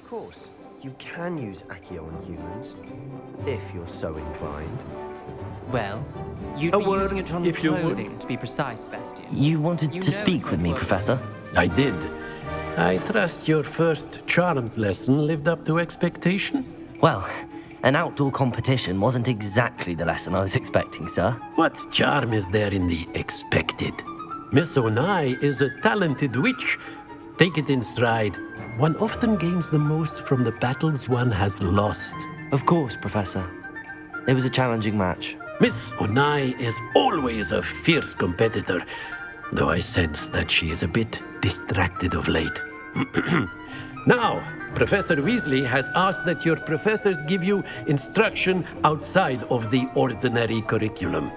course. You can use Accio on humans, if you're so inclined. Well, you'd be using it on if you would. clothing, to be precise, Sebastian. You wanted You to know speak it with me, won't work. Professor? I did. I trust your first charms lesson lived up to expectation? Well, an outdoor competition wasn't exactly the lesson I was expecting, sir. What charm is there in the expected? Miss Onai is a talented witch. Take it in stride. One often gains the most from the battles one has lost. Of course, Professor. It was a challenging match. Miss Onai is always a fierce competitor, though I sense that she is a bit distracted of late. Now, Professor Weasley has asked that your professors give you instruction outside of the ordinary curriculum.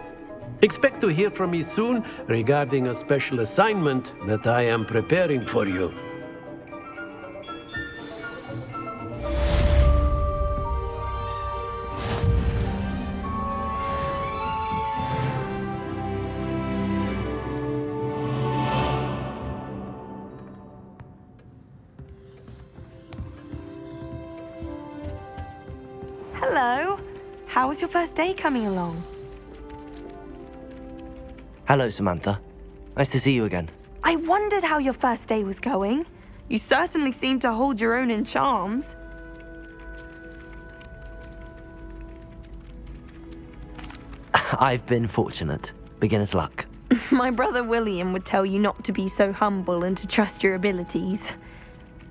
Expect to hear from me soon regarding a special assignment that I am preparing for you. Hello. How was your first day coming along? Hello, Samantha. Nice to see you again. I wondered how your first day was going. You certainly seem to hold your own in charms. I've been fortunate. Beginner's luck. My brother William would tell you not to be so humble and to trust your abilities.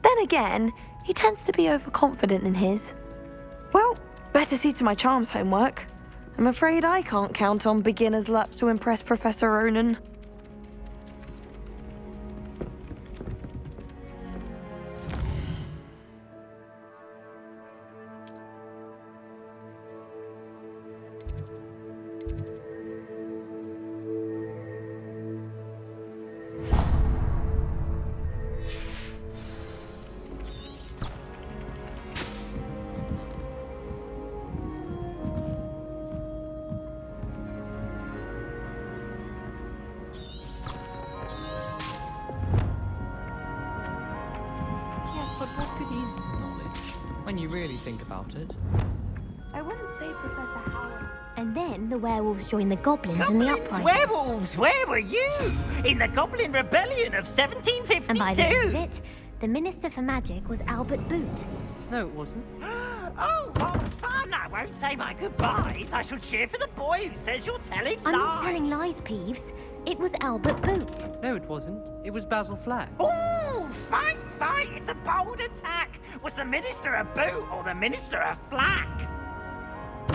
Then again, he tends to be overconfident in his. Well, better see to my charms homework. I'm afraid I can't count on beginner's luck to impress Professor Ronan. When you really think about it. I wouldn't say Professor Howard. And then the werewolves joined the goblins in the uprising. Werewolves, where were you? In the Goblin Rebellion of 1752. And by the end of it, the Minister for Magic was Albert Boot. No, it wasn't. Oh, what fun! I won't say my goodbyes. I shall cheer for the boy who says you're telling I'm lies. not telling lies, Peeves. It was Albert Boot. No, it wasn't. It was Basil Flack. Ooh, fight! It's a bold attack. Was the Minister a boot or the Minister a flack?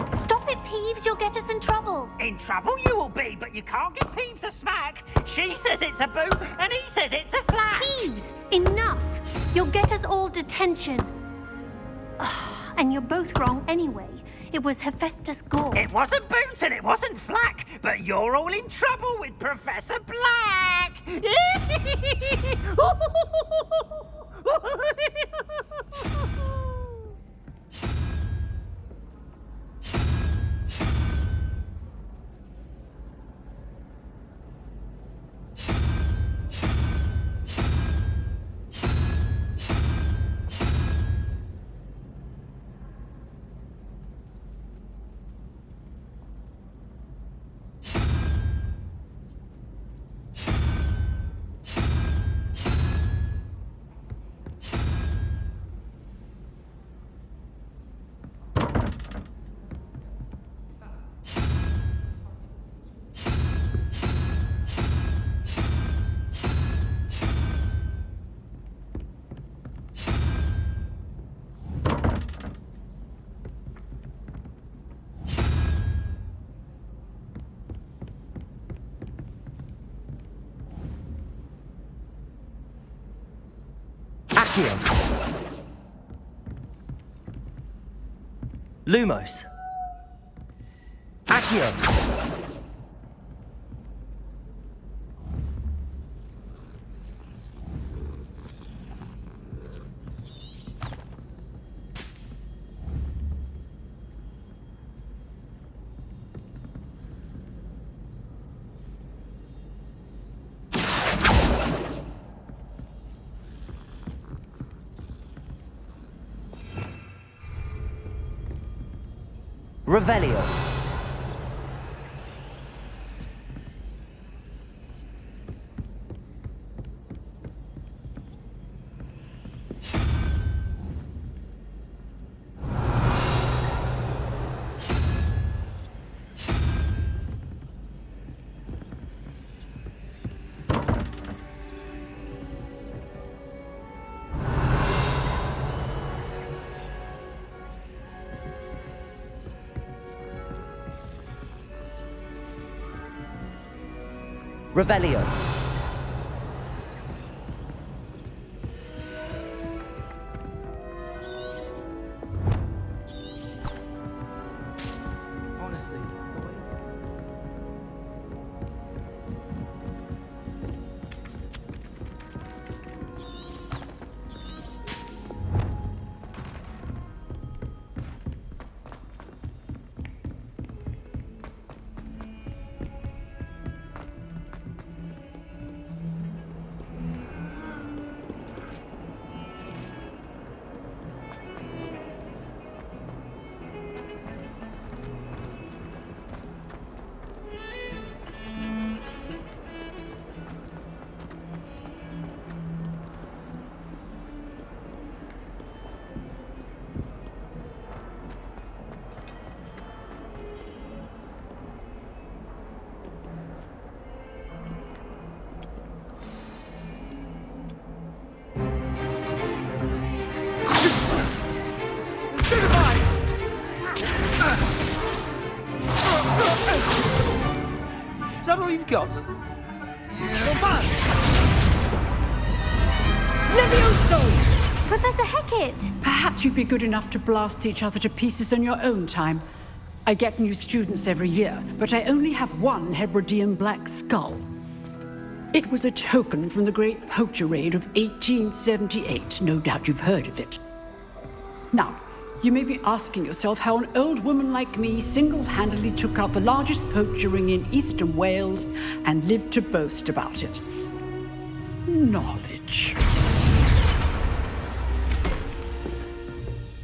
Stop it, Peeves. You'll get us in trouble. In trouble you will be, but you can't give Peeves a smack. She says it's a boot and he says it's a flack. Peeves, enough. You'll get us all detention. And you're both wrong anyway. It was Hephaestus Gore. It wasn't boot and it wasn't flack, but you're all in trouble with Professor Black. Accio. Lumos. Accio. Revelio. Revelio. Honestly, the way Is that all you've got? Levioso! Professor Hecat! Perhaps you'd be good enough to blast each other to pieces in your own time. I get new students every year, but I only have one Hebridean black skull. It was a token from the Great Poacher Raid of 1878. No doubt you've heard of it. Now, you may be asking yourself how an old woman like me single-handedly took out the largest poacher ring in eastern Wales and lived to boast about it. Knowledge.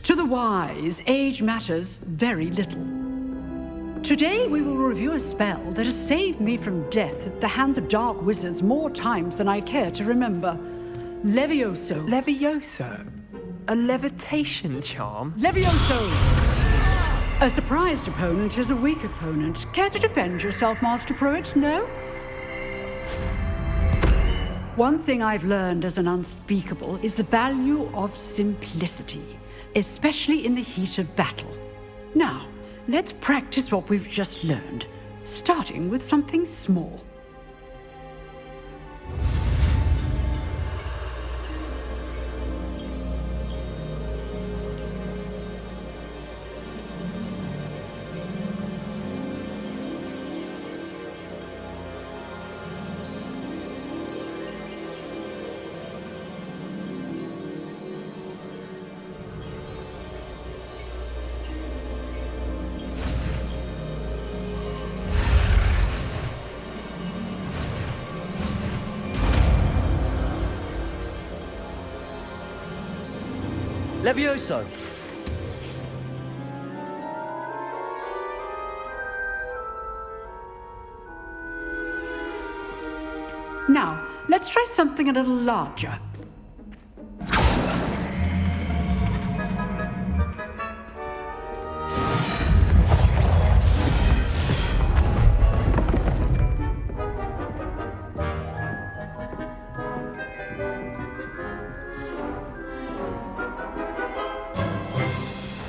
To the wise, age matters very little. Today we will review a spell that has saved me from death at the hands of dark wizards more times than I care to remember. Levioso. Levioso? A levitation charm? Levioso! A surprised opponent is a weak opponent. Care to defend yourself, Master Pruitt? No? One thing I've learned as an unspeakable is the value of simplicity, especially in the heat of battle. Now, let's practice what we've just learned, starting with something small. Levioso. Now, let's try something a little larger.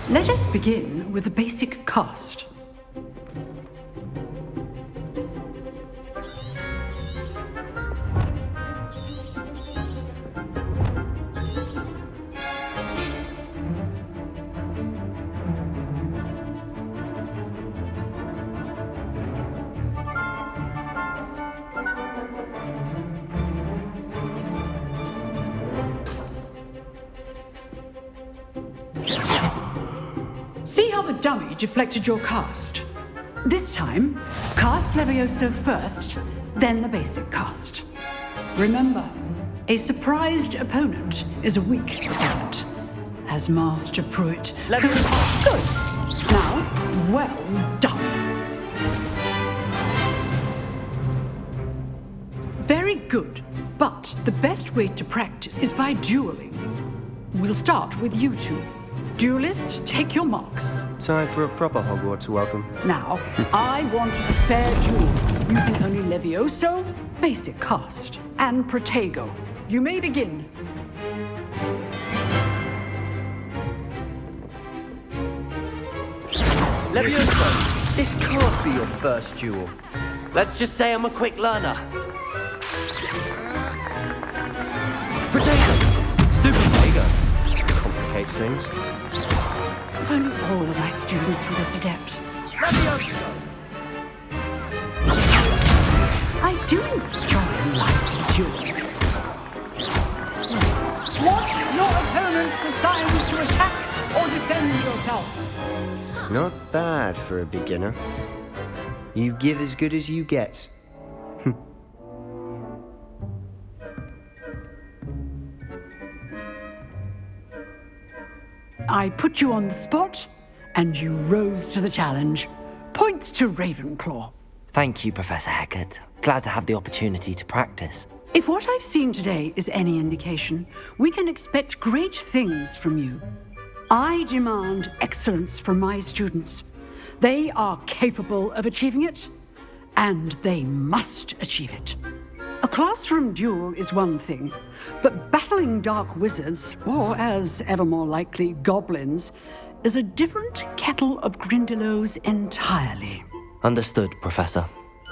Let us begin with the basic cast. See how the dummy deflected your cast? This time, cast Levioso first, then the basic cast. Remember, a surprised opponent is a weak opponent. As Master Pruitt. Levioso. Good. Now, well done. Very good. But the best way to practice is by dueling. We'll start with you two. Duelists, take your marks. Time for a proper Hogwarts welcome. Now, I want a fair duel, using only Levioso, basic cast, and Protego. You may begin. Levioso, this can't be your first duel. Let's just say I'm a quick learner. Stupid Protego. Complicates things. If only all of my students were this adept. I do enjoy life duels. Watch your opponents decide to attack or defend yourself. Not bad for a beginner. You give as good as you get. I put you on the spot, and you rose to the challenge. Points to Ravenclaw. Thank you, Professor Hecat. Glad to have the opportunity to practice. If what I've seen today is any indication, we can expect great things from you. I demand excellence from my students. They are capable of achieving it, and they must achieve it. A classroom duel is one thing, but battling dark wizards, or as ever more likely, goblins, is a different kettle of Grindylows entirely. Understood, Professor.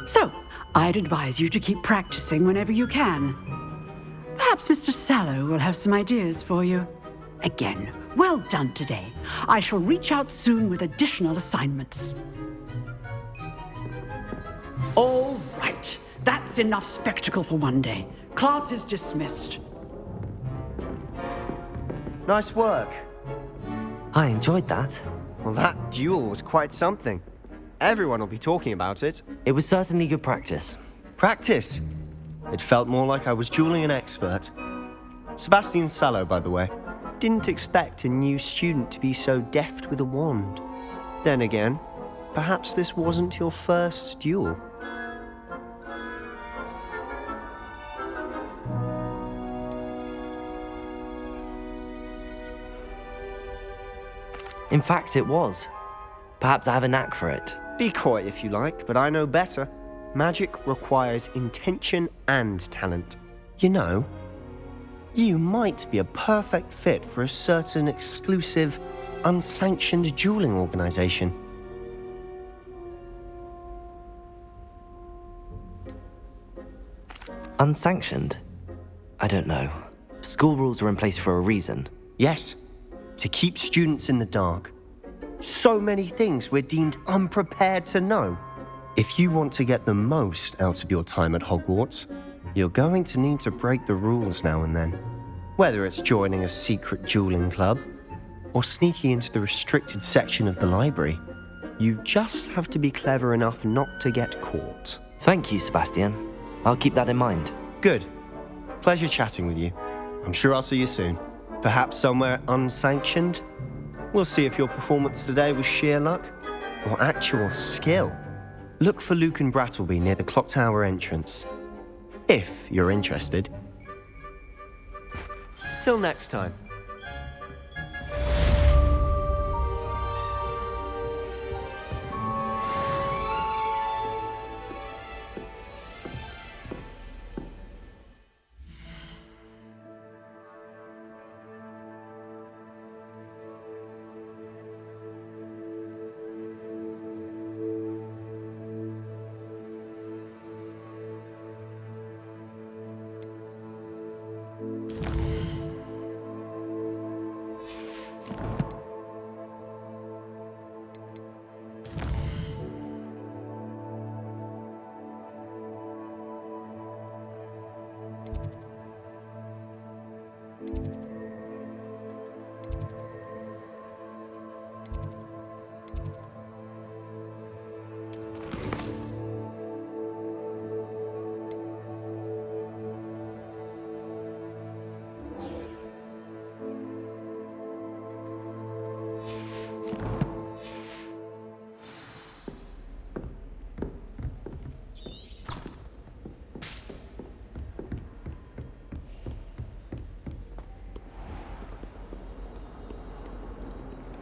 So, I'd advise you to keep practicing whenever you can. Perhaps Mr. Sallow will have some ideas for you. Again, well done today. I shall reach out soon with additional assignments. All right. That's enough spectacle for one day. Class is dismissed. Nice work. I enjoyed that. Well, that duel was quite something. Everyone will be talking about it. It was certainly good practice. Practice? It felt more like I was dueling an expert. Sebastian Sallow, by the way. Didn't expect a new student to be so deft with a wand. Then again, perhaps this wasn't your first duel. In fact, it was. Perhaps I have a knack for it. Be coy if you like, but I know better. Magic requires intention and talent. You know, you might be a perfect fit for a certain exclusive, unsanctioned dueling organization. Unsanctioned? I don't know. School rules are in place for a reason. Yes, to keep students in the dark. So many things we're deemed unprepared to know. If you want to get the most out of your time at Hogwarts, you're going to need to break the rules now and then. Whether it's joining a secret dueling club or sneaking into the restricted section of the library, you just have to be clever enough not to get caught. Thank you, Sebastian. I'll keep that in mind. Good. Pleasure chatting with you. I'm sure I'll see you soon. Perhaps somewhere unsanctioned? We'll see if your performance today was sheer luck or actual skill. Look for Luke and Brattleby near the clock tower entrance, if you're interested. Till next time.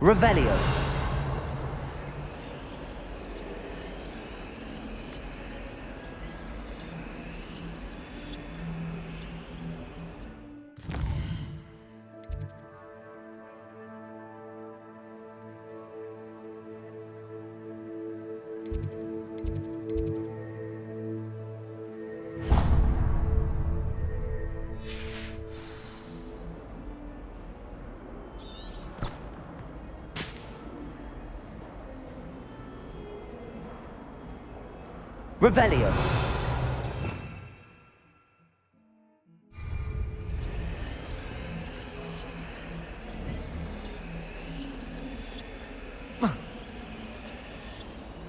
Revelio. Revelio.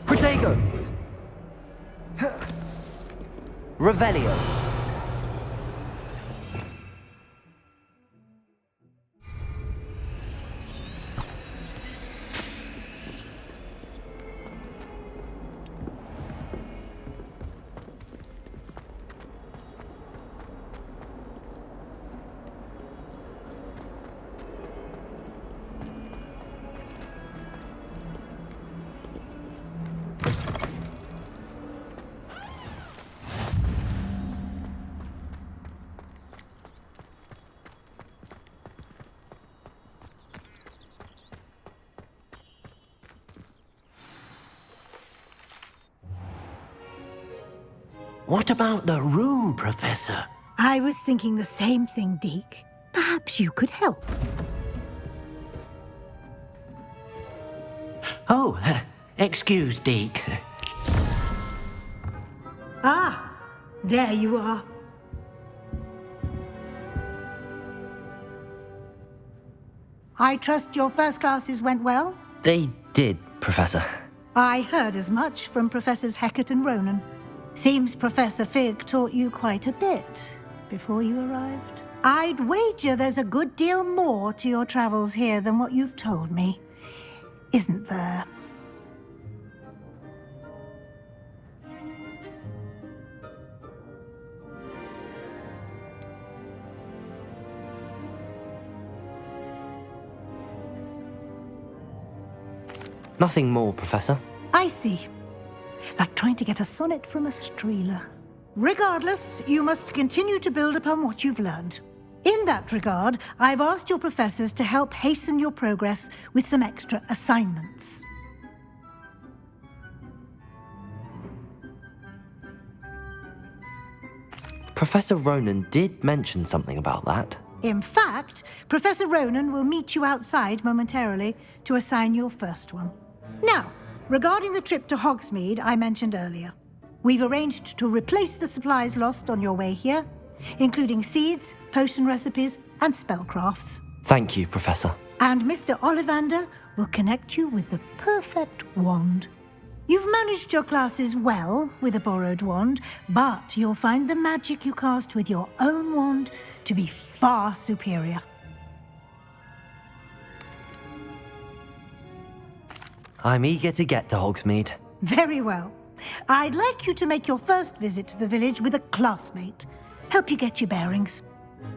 Protego. Revelio. What about the room, Professor? I was thinking the same thing, Deke. Perhaps you could help. Oh, excuse, Deke. Ah, there you are. I trust your first classes went well? They did, Professor. I heard as much from Professors Hecat and Ronan. Seems Professor Fig taught you quite a bit before you arrived. I'd wager there's a good deal more to your travels here than what you've told me. Isn't there? Nothing more, Professor. I see. Like trying to get a sonnet from a streeler. Regardless, you must continue to build upon what you've learned. In that regard, I've asked your professors to help hasten your progress with some extra assignments. Professor Ronan did mention something about that. In fact, Professor Ronan will meet you outside momentarily to assign your first one. Now, regarding the trip to Hogsmeade I mentioned earlier, we've arranged to replace the supplies lost on your way here, including seeds, potion recipes, and spellcrafts. Thank you, Professor. And Mr. Ollivander will connect you with the perfect wand. You've managed your classes well with a borrowed wand, but you'll find the magic you cast with your own wand to be far superior. I'm eager to get to Hogsmeade. Very well. I'd like you to make your first visit to the village with a classmate. Help you get your bearings.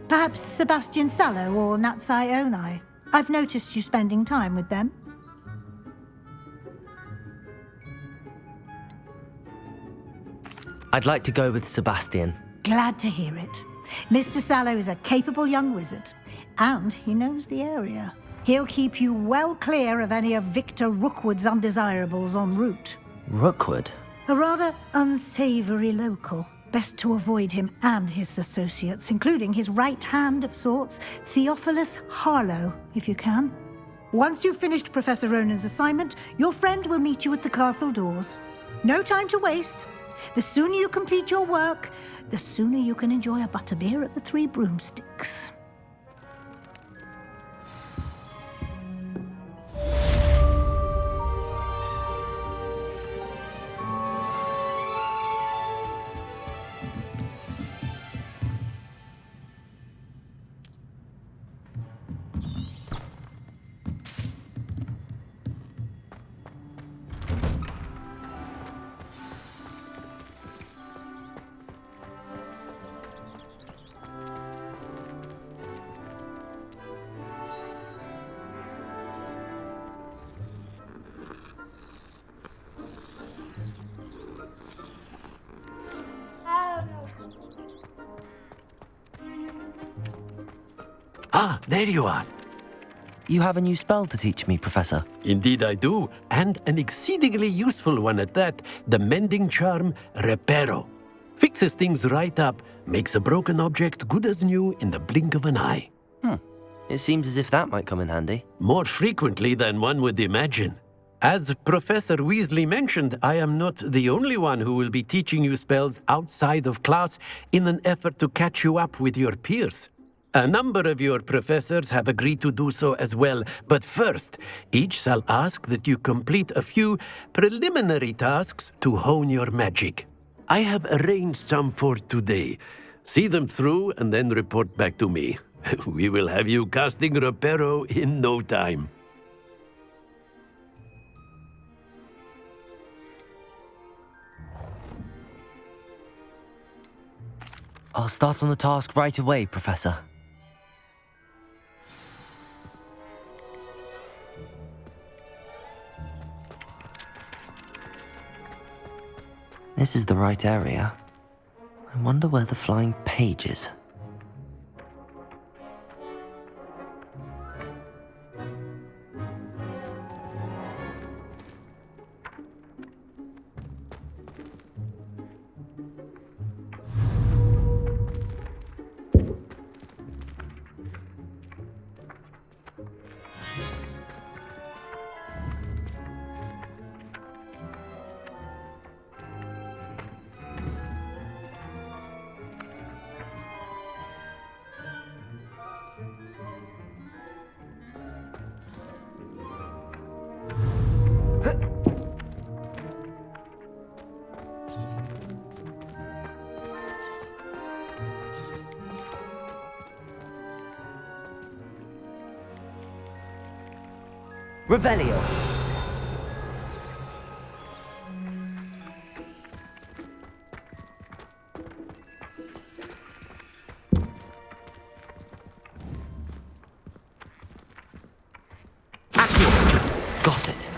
Perhaps Sebastian Sallow or Natsai Onai. I've noticed you spending time with them. I'd like to go with Sebastian. Glad to hear it. Mr. Sallow is a capable young wizard, and he knows the area. He'll keep you well clear of any of Victor Rookwood's undesirables en route. Rookwood? A rather unsavory local. Best to avoid him and his associates, including his right hand of sorts, Theophilus Harlow, if you can. Once you've finished Professor Ronan's assignment, your friend will meet you at the castle doors. No time to waste. The sooner you complete your work, the sooner you can enjoy a butterbeer at the Three Broomsticks. Ah, there you are. You have a new spell to teach me, Professor. Indeed I do, and an exceedingly useful one at that, the mending charm Reparo. Fixes things right up, makes a broken object good as new in the blink of an eye. It seems as if that might come in handy. More frequently than one would imagine. As Professor Weasley mentioned, I am not the only one who will be teaching you spells outside of class in an effort to catch you up with your peers. A number of your professors have agreed to do so as well, but first, each shall ask that you complete a few preliminary tasks to hone your magic. I have arranged some for today. See them through and then report back to me. We will have you casting Reparo in no time. I'll start on the task right away, Professor. This is the right area. I wonder where the flying page is. Revelio. Accio. Got it.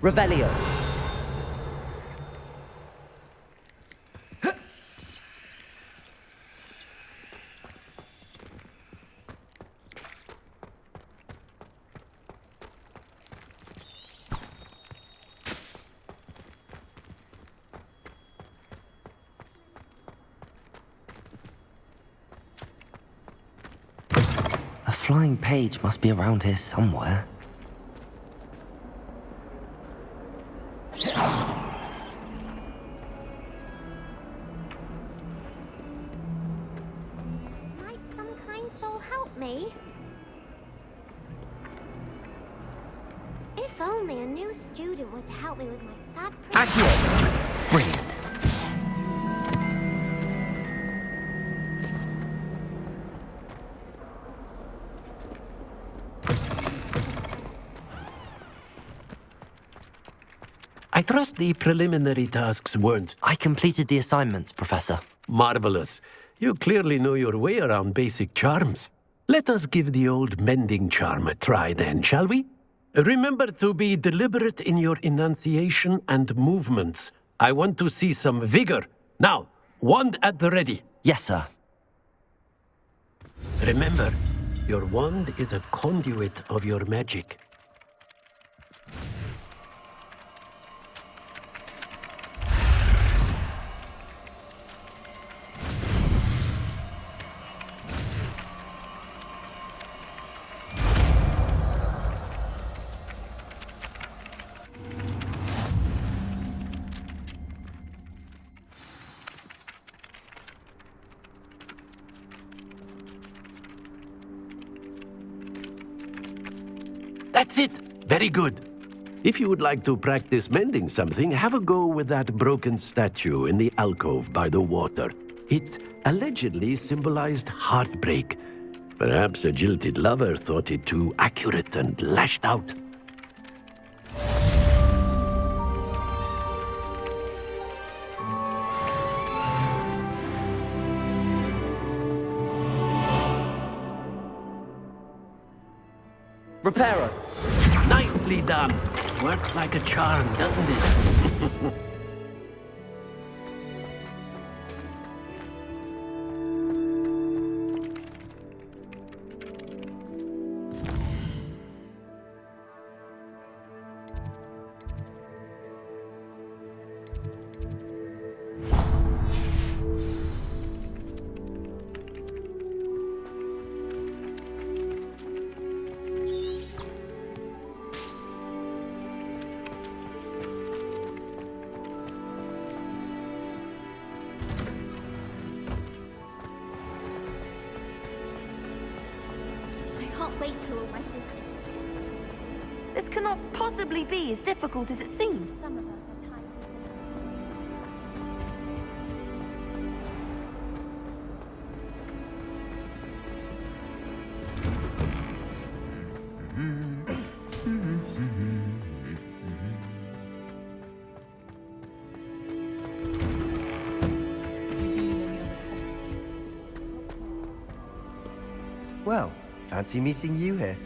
Revelio. A flying page must be around here somewhere. Might some kind soul help me? If only a new student were to help me with my sad Accio. Brilliant. I trust the preliminary tasks weren't I completed the assignments, Professor. marvelous. You clearly know your way around basic charms. Let us give the old mending charm a try then, shall we? Remember to be deliberate in your enunciation and movements. I want to see some vigor. Now, wand at the ready. Yes, sir. Remember, your wand is a conduit of your magic. That's it! Very good. If you would like to practice mending something, have a go with that broken statue in the alcove by the water. It allegedly symbolized heartbreak. Perhaps a jilted lover thought it too accurate and lashed out. Reparo! Nicely done. Works like a charm, doesn't it? I can't wait till all my things. This cannot possibly be as difficult as it seems. Some of us are tired. Well, fancy meeting you here.